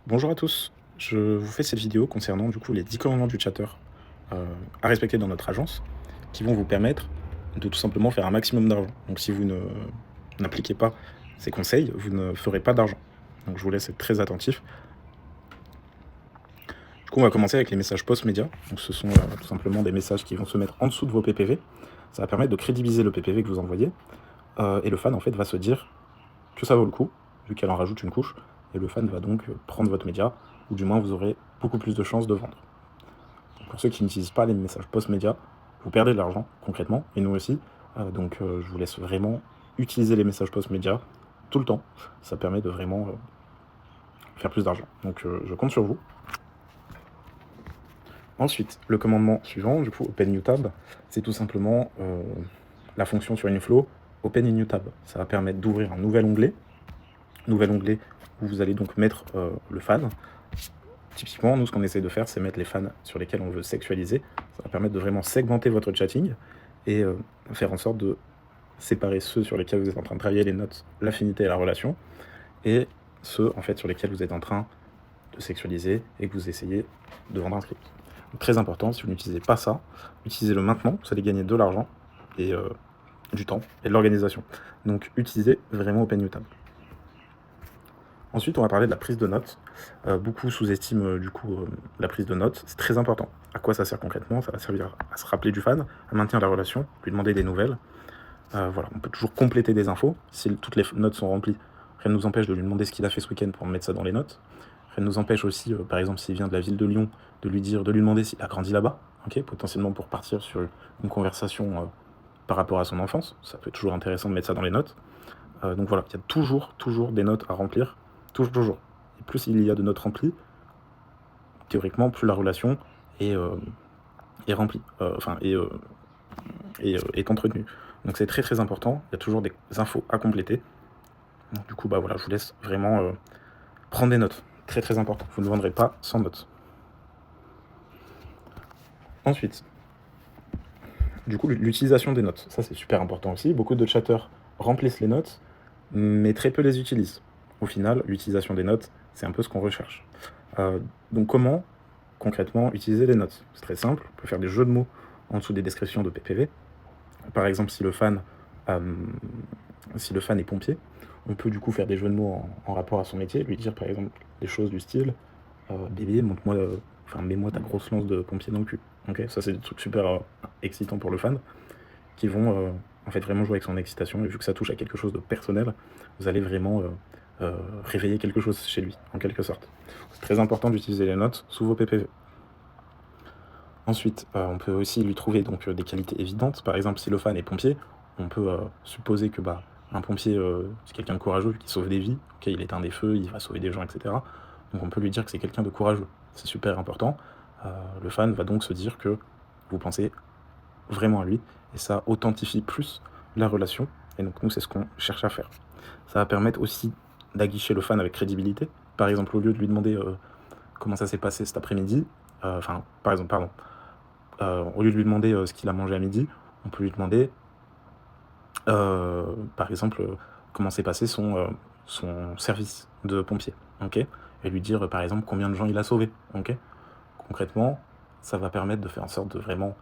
Bonjour à tous, je vous fais cette vidéo concernant du coup les 10 commandements du chatter à respecter dans notre agence qui vont vous permettre de tout simplement faire un maximum d'argent. Donc si vous n'appliquez pas ces conseils, vous ne ferez pas d'argent. Donc je vous laisse être très attentif. Du coup on va commencer avec les messages post-média. Donc ce sont tout simplement des messages qui vont se mettre en dessous de vos PPV. Ça va permettre de crédibiliser le PPV que vous envoyez. Et le fan en fait va se dire que ça vaut le coup, vu qu'elle en rajoute une couche. Et le fan va donc prendre votre média, ou du moins vous aurez beaucoup plus de chances de vendre. Pour ceux qui n'utilisent pas les messages post-média, vous perdez de l'argent concrètement, et nous aussi. Je vous laisse vraiment utiliser les messages post-média tout le temps. Ça permet de vraiment faire plus d'argent. Je compte sur vous. Ensuite, le commandement suivant, du coup, Open New Tab, c'est tout simplement la fonction sur InFlow, Open a New Tab. Ça va permettre d'ouvrir un nouvel onglet où vous allez donc mettre le fan. Typiquement, nous, ce qu'on essaie de faire, c'est mettre les fans sur lesquels on veut sexualiser. Ça va permettre de vraiment segmenter votre chatting et faire en sorte de séparer ceux sur lesquels vous êtes en train de travailler les notes, l'affinité et la relation, et ceux en fait sur lesquels vous êtes en train de sexualiser et que vous essayez de vendre un script. Donc, très important, si vous n'utilisez pas ça, utilisez-le maintenant, vous allez gagner de l'argent et du temps et de l'organisation. Donc utilisez vraiment OpenUTab. Ensuite, on va parler de la prise de notes. Beaucoup sous-estiment la prise de notes. C'est très important. À quoi ça sert concrètement? Ça va servir à se rappeler du fan, à maintenir la relation, lui demander des nouvelles. Voilà, on peut toujours compléter des infos. Si toutes les notes sont remplies, rien ne nous empêche de lui demander ce qu'il a fait ce week-end pour mettre ça dans les notes. Rien ne nous empêche aussi, par exemple, s'il vient de la ville de Lyon, de lui demander s'il a grandi là-bas, potentiellement pour partir sur une conversation par rapport à son enfance. Ça peut être toujours intéressant de mettre ça dans les notes. Donc voilà, il y a toujours des notes à remplir. Toujours. Et plus il y a de notes remplies, théoriquement, plus la relation est remplie, est entretenue. Donc c'est très important, il y a toujours des infos à compléter. Donc, du coup, bah voilà, je vous laisse vraiment prendre des notes. Très important, vous ne vendrez pas sans notes. Ensuite, du coup, l'utilisation des notes, ça c'est super important aussi. Beaucoup de chatters remplissent les notes, mais très peu les utilisent. Au final, l'utilisation des notes, c'est un peu ce qu'on recherche. Donc comment concrètement utiliser les notes? C'est très simple, on peut faire des jeux de mots en dessous des descriptions de PPV. Par exemple, si le fan est pompier, on peut du coup faire des jeux de mots en rapport à son métier, lui dire par exemple des choses du style bébé, mets-moi ta grosse lance de pompier dans le cul. Ça c'est des trucs super excitants pour le fan qui vont en fait vraiment jouer avec son excitation, et vu que ça touche à quelque chose de personnel, vous allez vraiment réveiller quelque chose chez lui, en quelque sorte. C'est très important d'utiliser les notes sous vos PPV. Ensuite, on peut aussi lui trouver donc des qualités évidentes. Par exemple, si le fan est pompier, on peut supposer que un pompier, c'est quelqu'un de courageux qui sauve des vies. Il éteint des feux, il va sauver des gens, etc. Donc on peut lui dire que c'est quelqu'un de courageux. C'est super important. Le fan va donc se dire que vous pensez vraiment à lui, et ça authentifie plus la relation. Et donc nous, c'est ce qu'on cherche à faire. Ça va permettre aussi d'aguicher le fan avec crédibilité. Par exemple, au lieu de lui demander comment ça s'est passé cet après-midi, au lieu de lui demander ce qu'il a mangé à midi, on peut lui demander, par exemple, comment s'est passé son service de pompier, et lui dire, par exemple, combien de gens il a sauvé, Concrètement, ça va permettre de faire en sorte de vraiment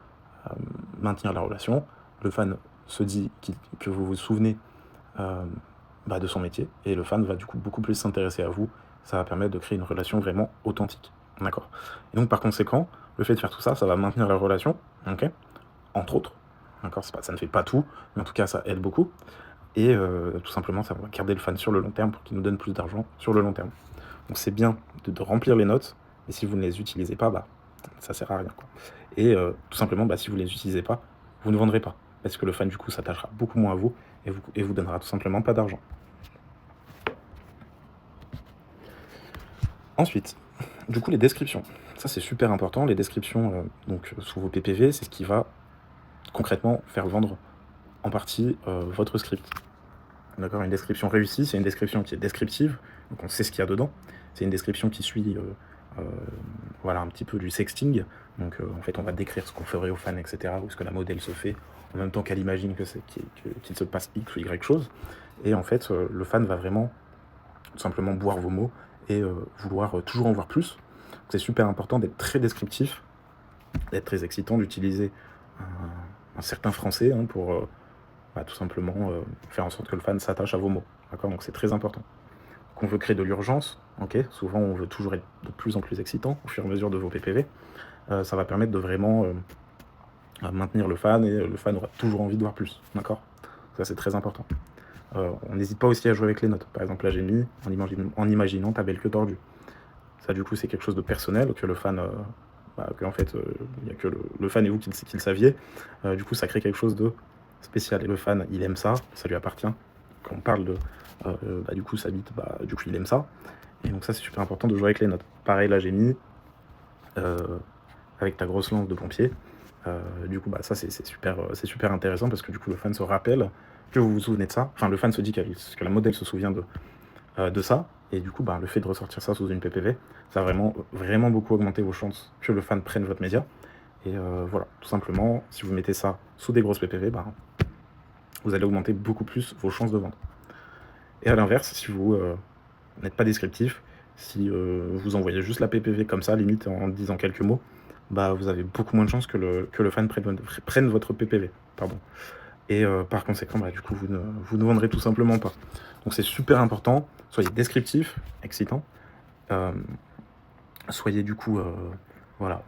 maintenir la relation. Le fan se dit que vous vous souvenez de son métier, et le fan va du coup beaucoup plus s'intéresser à vous. Ça va permettre de créer une relation vraiment authentique. D'accord. Et donc par conséquent, le fait de faire tout ça, ça va maintenir la relation, entre autres. D'accord, ça ne fait pas tout, mais en tout cas ça aide beaucoup. Et tout simplement, ça va garder le fan sur le long terme pour qu'il nous donne plus d'argent sur le long terme. Donc c'est bien de remplir les notes, mais si vous ne les utilisez pas, ça sert à rien, quoi. Et tout simplement, si vous ne les utilisez pas, vous ne vendrez pas. Parce que le fan, du coup, s'attachera beaucoup moins à vous et vous donnera tout simplement pas d'argent. Ensuite, du coup, les descriptions. Ça, c'est super important. Les descriptions sous vos PPV, c'est ce qui va concrètement faire vendre en partie votre script. D'accord, une description réussie, c'est une description qui est descriptive, donc on sait ce qu'il y a dedans. C'est une description qui suit un petit peu du sexting. Donc en fait, on va décrire ce qu'on ferait aux fans, etc., ou ce que la modèle se fait, en même temps qu'elle imagine qu'il se passe X ou Y chose. Et en fait, le fan va vraiment tout simplement boire vos mots et vouloir toujours en voir plus. C'est super important d'être très descriptif, d'être très excitant, d'utiliser un certain français pour tout simplement faire en sorte que le fan s'attache à vos mots. D'accord? Donc c'est très important. Qu'on veut créer de l'urgence, ok? Souvent on veut toujours être de plus en plus excitant au fur et à mesure de vos PPV. Ça va permettre de vraiment maintenir le fan, et le fan aura toujours envie de voir plus. D'accord? Ça c'est très important. On n'hésite pas aussi à jouer avec les notes. Par exemple, là j'ai mis en imaginant ta belle queue tordue. Ça du coup c'est quelque chose de personnel que le fan, que en fait il n'y a que le fan et vous qui le saviez. Du coup ça crée quelque chose de spécial, et le fan il aime ça, ça lui appartient. Quand on parle de du coup ça bite, du coup il aime ça, et donc ça c'est super important de jouer avec les notes. Pareil, là j'ai mis avec ta grosse lance de pompier. Du coup ça c'est super intéressant, parce que du coup le fan se rappelle que vous vous souvenez de ça, enfin le fan se dit que la modèle se souvient de ça, et du coup le fait de ressortir ça sous une PPV, ça va vraiment beaucoup augmenter vos chances que le fan prenne votre média. Et voilà, tout simplement, si vous mettez ça sous des grosses PPV, vous allez augmenter beaucoup plus vos chances de vente. Et à l'inverse, si vous n'êtes pas descriptif, si vous envoyez juste la PPV comme ça, limite en disant quelques mots, vous avez beaucoup moins de chances que le fan prenne votre PPV. Pardon. Et par conséquent, du coup, vous ne vendrez tout simplement pas. Donc c'est super important, soyez descriptif, excitant, soyez du coup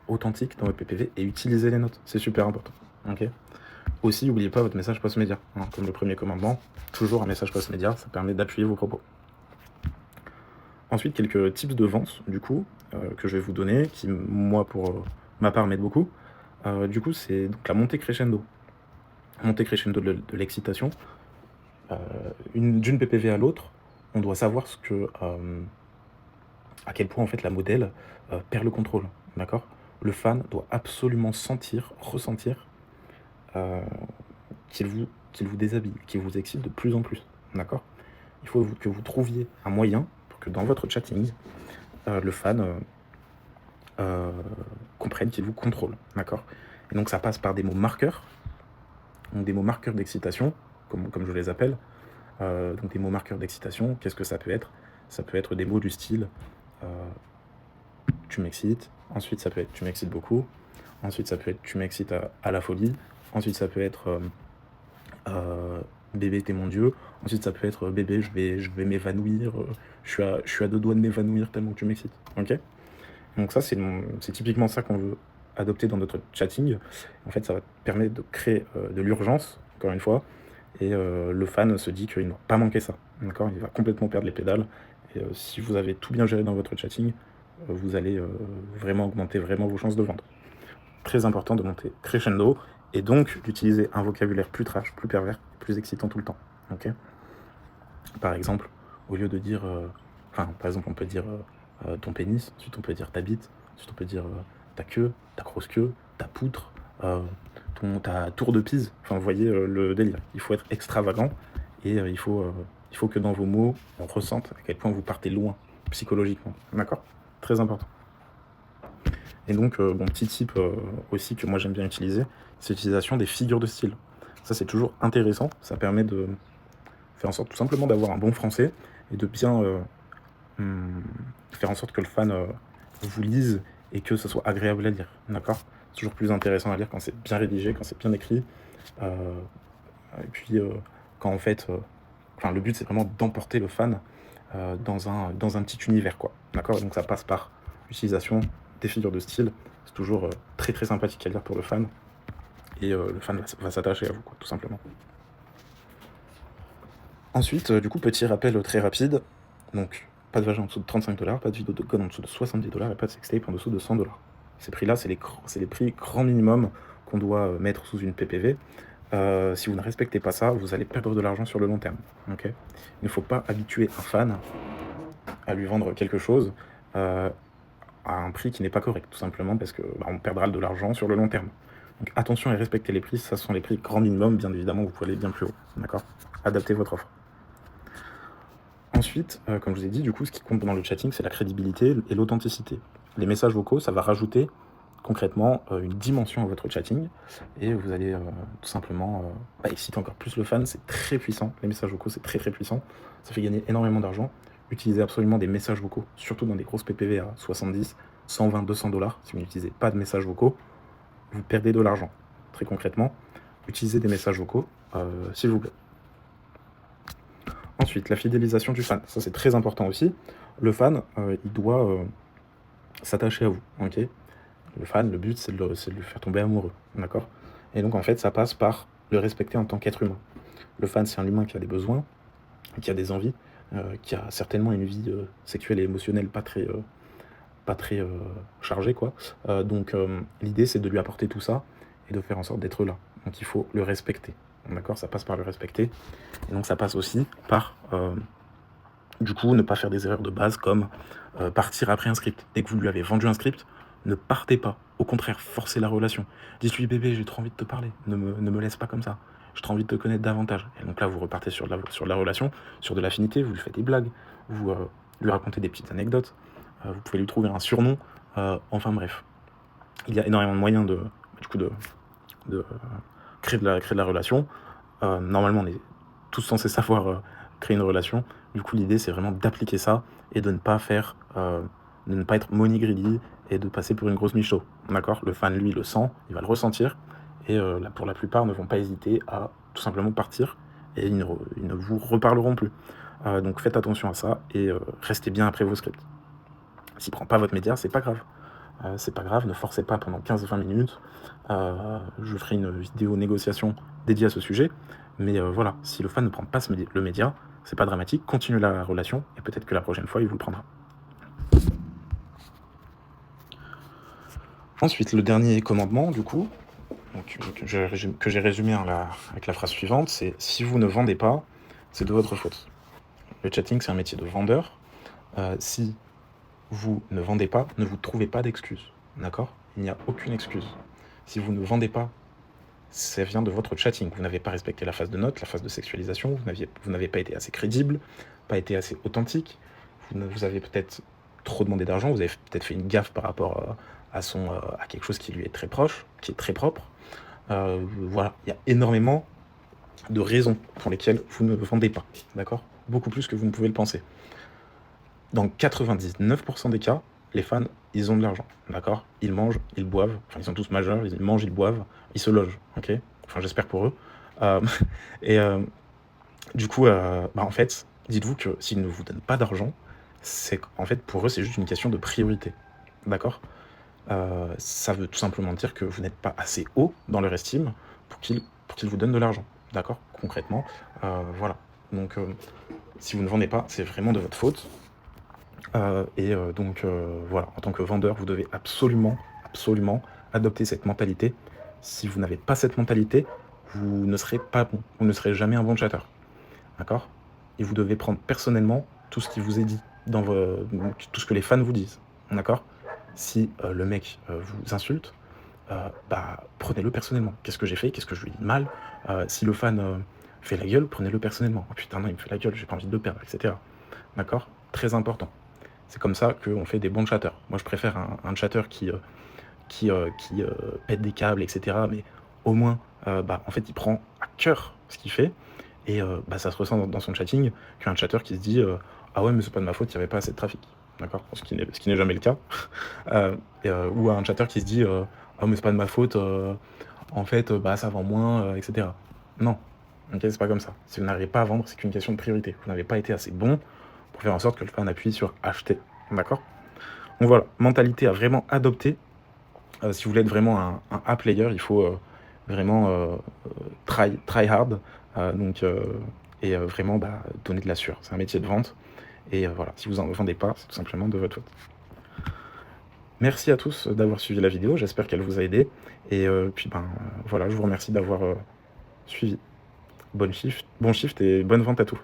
authentique dans votre PPV, et utilisez les notes, c'est super important. Ok. Aussi, n'oubliez pas votre message post-média, comme le premier commandement, toujours un message post-média, ça permet d'appuyer vos propos. Ensuite, quelques tips de vente, du coup, que je vais vous donner, qui, moi, pour ma part, m'aident beaucoup. Du coup, c'est donc la montée crescendo. Montée crescendo de l'excitation. D'une PPV à l'autre, on doit savoir à quel point, en fait, la modèle perd le contrôle, d'accord? Le fan doit absolument ressentir qu'il vous déshabille, qu'il vous excite de plus en plus, d'accord? Il faut que vous trouviez un moyen pour que dans votre chatting, le fan comprenne qu'il vous contrôle, d'accord? Et donc ça passe par des mots marqueurs, donc des mots marqueurs d'excitation, comme je les appelle. Donc des mots marqueurs d'excitation, qu'est-ce que ça peut être? Ça peut être des mots du style tu m'excites, ensuite ça peut être tu m'excites beaucoup, ensuite ça peut être tu m'excites à la folie, ensuite ça peut être bébé t'es mon dieu, ensuite ça peut être bébé je vais m'évanouir, je suis à deux doigts de m'évanouir tellement que tu m'excites, ok? Donc ça c'est typiquement ça qu'on veut adopter dans notre chatting. En fait ça va permettre de créer de l'urgence, encore une fois, et le fan se dit qu'il ne va pas manquer ça, d'accord? Il va complètement perdre les pédales, et si vous avez tout bien géré dans votre chatting, vous allez vraiment augmenter vos chances de vente. Très important de monter crescendo, et donc d'utiliser un vocabulaire plus trash, plus pervers, plus excitant tout le temps. Ok. Par exemple, au lieu de dire, par exemple, on peut dire ton pénis, ensuite on peut dire ta bite, ensuite on peut dire ta queue, ta grosse queue, ta poutre, ta tour de Pise. Enfin, vous voyez le délire. Il faut être extravagant, et il faut que dans vos mots, on ressente à quel point vous partez loin psychologiquement. D'accord? Très important. Et donc, mon petit tip aussi que moi j'aime bien utiliser, c'est l'utilisation des figures de style. Ça, c'est toujours intéressant. Ça permet de faire en sorte tout simplement d'avoir un bon français, et de bien faire en sorte que le fan vous lise, et que ce soit agréable à lire. D'accord? C'est toujours plus intéressant à lire quand c'est bien rédigé, quand c'est bien écrit. Et puis, quand en fait, le but c'est vraiment d'emporter le fan dans un petit univers, quoi. D'accord? Donc ça passe par l'utilisation des figures de style. C'est toujours très très sympathique à lire pour le fan, et le fan va s'attacher à vous, quoi, tout simplement. Ensuite, du coup, petit rappel très rapide. Donc, pas de vagin en dessous de 35$, pas de vidéo de code en dessous de 70$, et pas de sextape en dessous de 100$. Ces prix-là, c'est les prix grand minimum qu'on doit mettre sous une PPV. Si vous ne respectez pas ça, vous allez perdre de l'argent sur le long terme. Okay. Il ne faut pas habituer un fan à lui vendre quelque chose à un prix qui n'est pas correct, tout simplement parce que on perdra de l'argent sur le long terme. Donc attention, et respectez les prix, ça sont les prix grand minimum, bien évidemment vous pouvez aller bien plus haut, d'accord? Adaptez votre offre. Ensuite, comme je vous ai dit, du coup, ce qui compte dans le chatting, c'est la crédibilité et l'authenticité. Les messages vocaux, ça va rajouter concrètement une dimension à votre chatting, et vous allez tout simplement exciter encore plus le fan. C'est très puissant, les messages vocaux c'est très très puissant, ça fait gagner énormément d'argent. utilisez absolument des messages vocaux, surtout dans des grosses PPV à 70, 120, 200 $. Si vous n'utilisez pas de messages vocaux, vous perdez de l'argent. Très concrètement, utilisez des messages vocaux, s'il vous plaît. Ensuite, la fidélisation du fan. Ça, c'est très important aussi. Le fan, il doit s'attacher à vous, ok? Le fan, le but, c'est de lui faire tomber amoureux, d'accord? Et donc, en fait, ça passe par le respecter en tant qu'être humain. Le fan, c'est un humain qui a des besoins, qui a des envies, qui a certainement une vie sexuelle et émotionnelle pas très chargée, quoi. Donc, l'idée, c'est de lui apporter tout ça et de faire en sorte d'être là. Donc, il faut le respecter, d'accord? Ça passe par le respecter. Et donc, ça passe aussi par, du coup, ne pas faire des erreurs de base comme partir après un script. Dès que vous lui avez vendu un script, ne partez pas. Au contraire, forcez la relation. Dites-lui, bébé, j'ai trop envie de te parler. Ne me laisse pas comme ça. J'ai trop envie de te connaître davantage. Et donc là, vous repartez sur la relation, sur de l'affinité. Vous lui faites des blagues. Vous lui racontez des petites anecdotes. Vous pouvez lui trouver un surnom. Enfin bref. Il y a énormément de moyens de créer de la relation. Normalement, on est tous censés savoir créer une relation. Du coup, l'idée, c'est vraiment d'appliquer ça et de ne pas être money greedy et de passer pour une grosse micho. D'accord? Le fan, lui, le sent, il va le ressentir. Et là, pour la plupart, ne vont pas hésiter à tout simplement partir et ils ne vous reparleront plus. Donc faites attention à ça et restez bien après vos scripts. S'il prend pas votre média, c'est pas grave. C'est pas grave, ne forcez pas pendant 15-20 minutes. Je ferai une vidéo négociation dédiée à ce sujet. Mais voilà, si le fan ne prend pas le média, c'est pas dramatique, continuez la relation et peut-être que la prochaine fois, il vous le prendra. Ensuite, le dernier commandement, du coup, donc, que j'ai résumé avec la phrase suivante, c'est « Si vous ne vendez pas, c'est de votre faute ». Le chatting, c'est un métier de vendeur. Si vous ne vendez pas, ne vous trouvez pas d'excuses, d'accord? Il n'y a aucune excuse. Si vous ne vendez pas, ça vient de votre chatting. Vous n'avez pas respecté la phase de note, la phase de sexualisation, vous n'avez pas été assez crédible, pas été assez authentique, vous avez peut-être trop demandé d'argent, vous avez peut-être fait une gaffe par rapport à quelque chose qui lui est très proche, qui est très propre. Voilà, il y a énormément de raisons pour lesquelles vous ne vendez pas, d'accord? Beaucoup plus que vous ne pouvez le penser. Dans 99% des cas, les fans, ils ont de l'argent, d'accord? Ils mangent, ils boivent, enfin ils sont tous majeurs, ils mangent, ils boivent, ils se logent, ok? Enfin j'espère pour eux. Et du coup, en fait, dites-vous que s'ils ne vous donnent pas d'argent, c'est qu'en fait pour eux c'est juste une question de priorité, d'accord? Ça veut tout simplement dire que vous n'êtes pas assez haut dans leur estime pour qu'ils vous donnent de l'argent, d'accord? Concrètement, voilà. Donc si vous ne vendez pas, c'est vraiment de votre faute. Donc voilà, en tant que vendeur, vous devez absolument adopter cette mentalité. Si vous n'avez pas cette mentalité, vous ne serez pas bon, vous ne serez jamais un bon chatter, d'accord? Et vous devez prendre personnellement tout ce qui vous est dit, tout ce que les fans vous disent, d'accord? Si le mec vous insulte, prenez-le personnellement. Qu'est-ce que j'ai fait? Qu'est-ce que je lui ai dit de mal? Si le fan fait la gueule, prenez-le personnellement. Oh putain, non, il me fait la gueule, j'ai pas envie de le perdre, etc. D'accord? Très important. C'est comme ça qu'on fait des bons chatteurs. Moi, je préfère un chatter qui pète des câbles, etc. Mais au moins, en fait, il prend à cœur ce qu'il fait. Et ça se ressent dans son chatting qu'un chatter qui se dit ah ouais, mais c'est pas de ma faute, il n'y avait pas assez de trafic. D'accord? Ce qui n'est jamais le cas. Ou un chatter qui se dit ah, mais c'est pas de ma faute, en fait, ça vend moins, etc. Non. Ok, c'est pas comme ça. Si vous n'arrivez pas à vendre, c'est qu'une question de priorité. Vous n'avez pas été assez bon pour faire en sorte que le fan appuie sur acheter. D'accord? Donc voilà, mentalité à vraiment adopter. Si vous voulez être vraiment un A player, il faut vraiment try hard. Vraiment donner de la sueur. C'est un métier de vente. Et voilà, si vous n'en vendez pas, c'est tout simplement de votre faute. Merci à tous d'avoir suivi la vidéo. J'espère qu'elle vous a aidé. Et puis voilà, je vous remercie d'avoir suivi. Bon shift et bonne vente à tous.